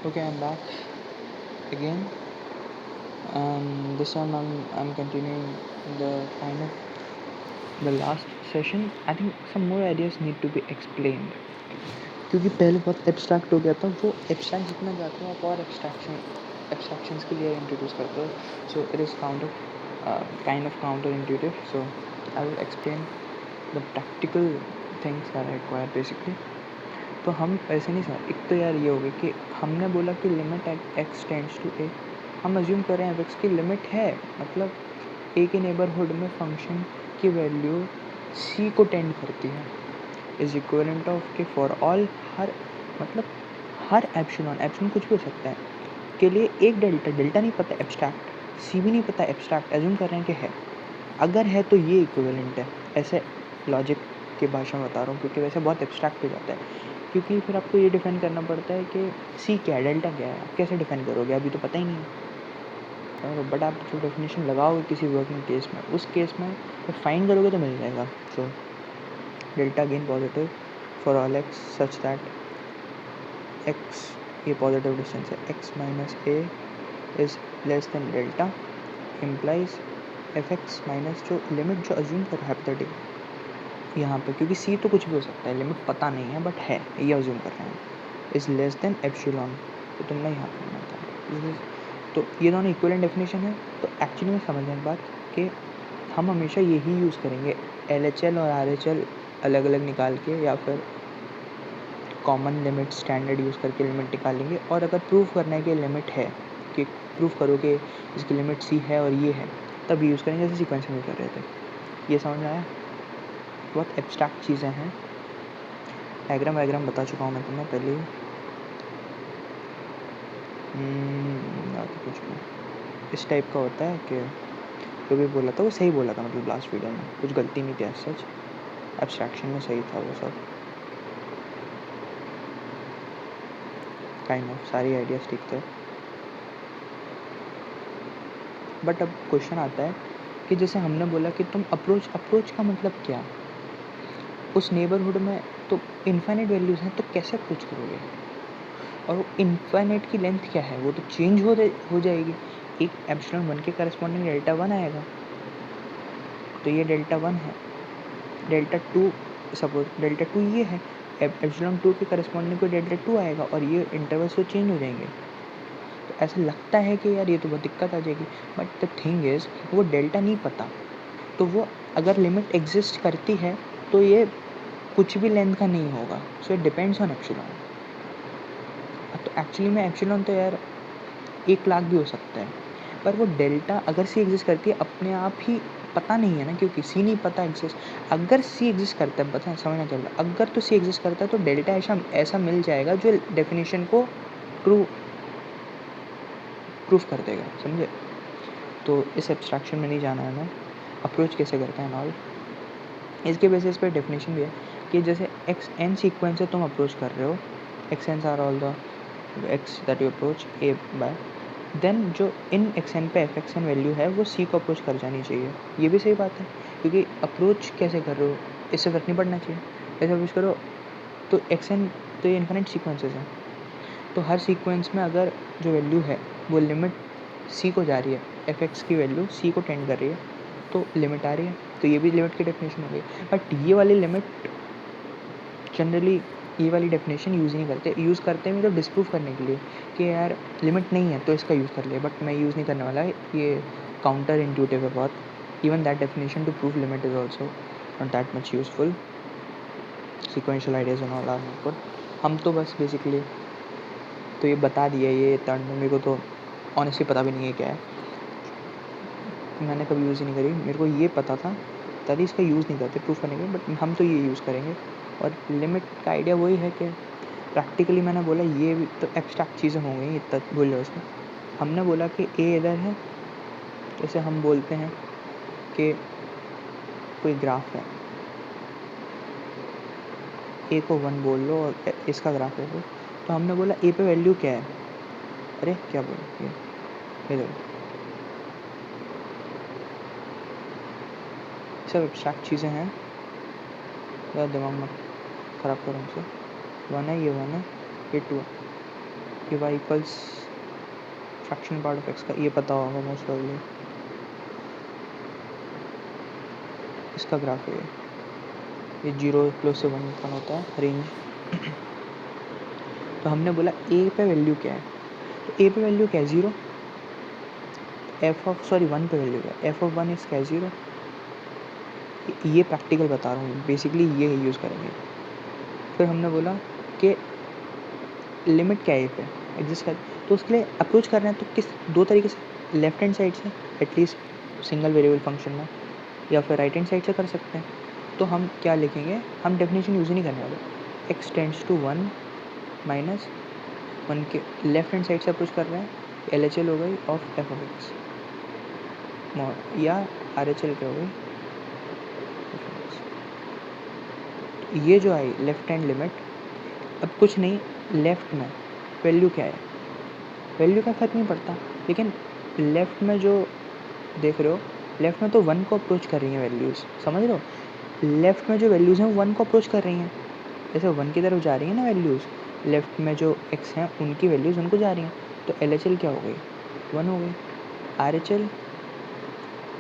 Okay, I'm back again, and this time I'm continuing the kind of the last session. I think some more ideas need to be explained क्योंकि पहले बहुत abstract हो गया था. वो abstract जितना जाते हो आप और एब्स्ट्रैक्शंस के लिए इंट्रोड्यूस करते हो. So it is counter intuitive. So I will explain the practical things that I require basically. तो हम ऐसे नहीं समझ. एक तो यार ये हो गया कि हमने बोला कि limit at X tends to A. हम अज्यूम कर रहे हैं एक्स की लिमिट है, मतलब ए के नेबरहुड में फंक्शन की वैल्यू सी को टेंड करती है. इज इक्वलेंट ऑफ के फॉर ऑल हर, मतलब हर एप्सिलॉन कुछ भी हो सकता है के लिए एक डेल्टा नहीं पता एब्स्ट्रैक्ट, सी भी नहीं पता एब्स्ट्रैक्ट, एज्यूम कर रहे हैं कि है. अगर है तो ये इक्विवेलेंट है. ऐसे लॉजिक की भाषा में बता रहा हूँ क्योंकि वैसे बहुत एब्स्ट्रैक्ट हो जाता है. क्योंकि फिर आपको ये डिफाइन करना पड़ता है कि सी क्या है, डेल्टा क्या है. आप कैसे डिफाइन करोगे, अभी तो पता ही नहीं है. बट आप जो डेफिनेशन लगाओगे किसी वर्किंग केस में, उस केस में फाइंड करोगे तो मिल जाएगा. So delta again positive for all x such that x, ये पॉजिटिव डिस्टेंस है, x minus A is less than delta implies F x minus जो लिमिट जो अज्यूम कर हाइपोथेटिकल यहाँ पे, क्योंकि सी तो कुछ भी हो सकता है, लिमिट पता नहीं है बट है, ये अज्यूम कर रहे हैं, इज लेस देन एप्सिलॉन. तो तुमने यहाँ करना था. तो ये दोनों इक्विवेलेंट डेफिनेशन है. तो एक्चुअली में समझने की बात कि हम हमेशा यही यूज़ करेंगे, LHL और RHL अलग अलग निकाल के, या फिर कॉमन लिमिट स्टैंडर्ड यूज़ करके लिमिट निकालेंगे. और अगर प्रूफ करना है कि लिमिट है, कि प्रूफ करो कि इसकी लिमिट सी है और ये है, तब यूज़ करेंगे, जैसे सीक्वेंस में कर रहे थे. ये समझ में आया. बहुत एब्स्ट्रैक्ट चीज़ें हैं. डायग्राम बता चुका हूँ मैं तुम्हें पहले ही. तो कुछ भी इस टाइप का होता है कि जो भी बोला था वो सही बोला था, मतलब लास्ट वीडियो में कुछ गलती नहीं थी एज सच. एब्स्ट्रैक्शन में सही था वो सब, काइंड ऑफ सारी आइडियाज़ ठीक थे. बट अब क्वेश्चन आता है कि जैसे हमने बोला कि तुम अप्रोच का मतलब क्या, उस नेबरहुड में तो इन्फाइनाइट वैल्यूज़ हैं, तो कैसे अप्रोच करोगे. और वो इन्फाइनाइट की लेंथ क्या है, वो तो चेंज हो जाएगी. एक एप्सिलॉन 1 के करस्पॉन्डिंग डेल्टा 1 आएगा, तो ये डेल्टा 1 है. डेल्टा 2, सपोज डेल्टा 2 ये है, एप्सिलॉन 2 के करस्पॉन्डिंग को डेल्टा 2 आएगा, और ये इंटरवल्स तो चेंज हो जाएंगे. तो ऐसा लगता है कि यार ये तो बहुत दिक्कत आ जाएगी, बट द थिंग इज़ वो डेल्टा नहीं पता. तो वो अगर लिमिट एग्जिस्ट करती है तो ये कुछ भी लेंथ का नहीं होगा. So it depends on epsilon. तो एक्चुअली में एप्सिलॉन तो यार 1,00,000 भी हो सकता है, पर वो डेल्टा अगर सी एग्जिस्ट करती है अपने आप ही पता नहीं है ना, क्योंकि सी नहीं पता एग्जिस्ट. अगर सी एग्जिस्ट करता है, पता समझना चल रहा है, अगर तो सी एग्जिस्ट करता है तो डेल्टा ऐसा मिल जाएगा जो डेफिनेशन को प्रूफ कर देगा. समझे. तो इस एब्स्ट्रैक्शन में नहीं जाना है मैं. अप्रोच कैसे करते हैं नॉल, इसके बेसिस पे डेफिनेशन भी है कि जैसे एक्स एन सीक्वेंस से तुम अप्रोच कर रहे हो, x n are all the x that you approach a by, then जो इन एक्स एन पे एफ एक्स एन वैल्यू है वो सी को अप्रोच कर जानी चाहिए. ये भी सही बात है, क्योंकि अप्रोच कैसे कर रहे हो इससे फ़र्क नहीं पड़ना चाहिए. ऐसे अप्रोच करो तो एक्स एन, तो ये इन्फिनिट सीक्वेंसेस हैं, तो हर सीक्वेंस में अगर जो वैल्यू है वो लिमिट सी को जा रही है, एफ एक्स की वैल्यू सी को टेंड कर रही है, तो लिमिट आ रही है. तो ये भी लिमिट की डेफिनेशन हो गई. बट ये वाली लिमिट जनरली ये वाली डेफिनेशन यूज़ नहीं करते. यूज़ करते हैं मतलब डिस्प्रूव करने के लिए कि यार लिमिट नहीं है तो इसका यूज़ कर लिया. बट मैं यूज़ नहीं करने वाला है, ये काउंटर इंट्यूटिव है बहुत. Even that definition to prove limit is also not that much useful. Sequential ideas and all are good. हम तो बस बेसिकली तो ये बता दिया, ये टर्म मेरे को तो ऑनेस्टली पता भी नहीं है क्या है, मैंने कभी यूज़ ही नहीं करी. मेरे को ये पता था तभी इसका यूज़ नहीं करते प्रूफ करने के, बट हम तो ये यूज़ करेंगे. और लिमिट का आइडिया वही है कि प्रैक्टिकली मैंने बोला ये भी तो एब्स्ट्रैक्ट चीज़ें हो गई, इतना बोल रहे उसमें. हमने बोला कि ए इधर है, जैसे हम बोलते हैं कि कोई ग्राफ है, ए को 1 बोल लो और इसका ग्राफ ले लो. तो हमने बोला ए पे वैल्यू क्या है, अरे क्या बोल ये देखो, सब एब्स्ट्रैक्ट चीज़ें हैं, ज़्यादा दिमाग मत ख़राब करो हमसे. 1 है, ये 1 है, ये 2 है. ये y equals fraction part of x का ये पता होगा मोस्ट प्रॉब्ली, इसका ग्राफ है ये 0 क्लोज से 1 कौन होता है रेंज। तो हमने बोला a पे वैल्यू क्या है, तो a पे वैल्यू क्या है 0, f ऑफ 1 पे वैल्यू क्या है, f ऑफ 1 इज क्या है 0। ये प्रैक्टिकल बता रहा हूँ, बेसिकली ये यूज़ करेंगे। फिर हमने बोला कि लिमिट क्या है पे एग्जिस्ट कर, तो उसके लिए अप्रोच करना है तो किस दो तरीके से, लेफ्ट हैंड साइड से एटलीस्ट सिंगल वेरिएबल फंक्शन में, या फिर राइट हैंड साइड से कर सकते हैं। तो हम क्या लिखेंगे, हम डेफिनेशन यूज़ ही नहीं करने वाले, x टेंड्स टू 1 माइनस 1 के लेफ्ट हैंड साइड से अप्रोच कर रहे हैं, LHL हो गई of f of x mod, या RHL क्या हो गई f ऑफ x। ये जो आई लेफ्ट हैंड लिमिट, अब कुछ नहीं, लेफ़्ट में वैल्यू क्या है, वैल्यू का फ़र्क नहीं पड़ता, लेकिन लेफ़्ट में जो देख रहे हो, लेफ़्ट में तो 1 को अप्रोच कर रही हैं वैल्यूज़, समझ रहे हो, लेफ़्ट में जो वैल्यूज़ हैं 1 को अप्रोच कर रही हैं, जैसे 1 की तरफ जा रही हैं ना वैल्यूज़, लेफ़्ट में जो x हैं उनकी वैल्यूज़ उनको जा रही हैं, तो LHL क्या हो गई 1 हो गई। RHL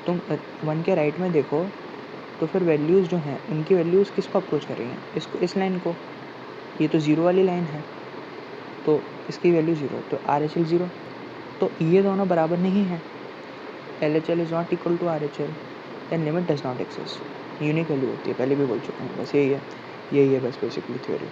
तुम 1 के राइट में देखो तो फिर वैल्यूज़ जो हैं उनकी वैल्यूज़ किसको अप्रोच कर रही हैं, इसको, इस लाइन को, ये तो 0 वाली लाइन है, तो इसकी वैल्यू 0, तो RHL 0, तो ये दोनों बराबर नहीं है, LHL is not equal to RHL, then limit does not exist, unique value होती है, पहले भी बोल चुका हूँ, बस यही है बस बेसिकली थ्योरी।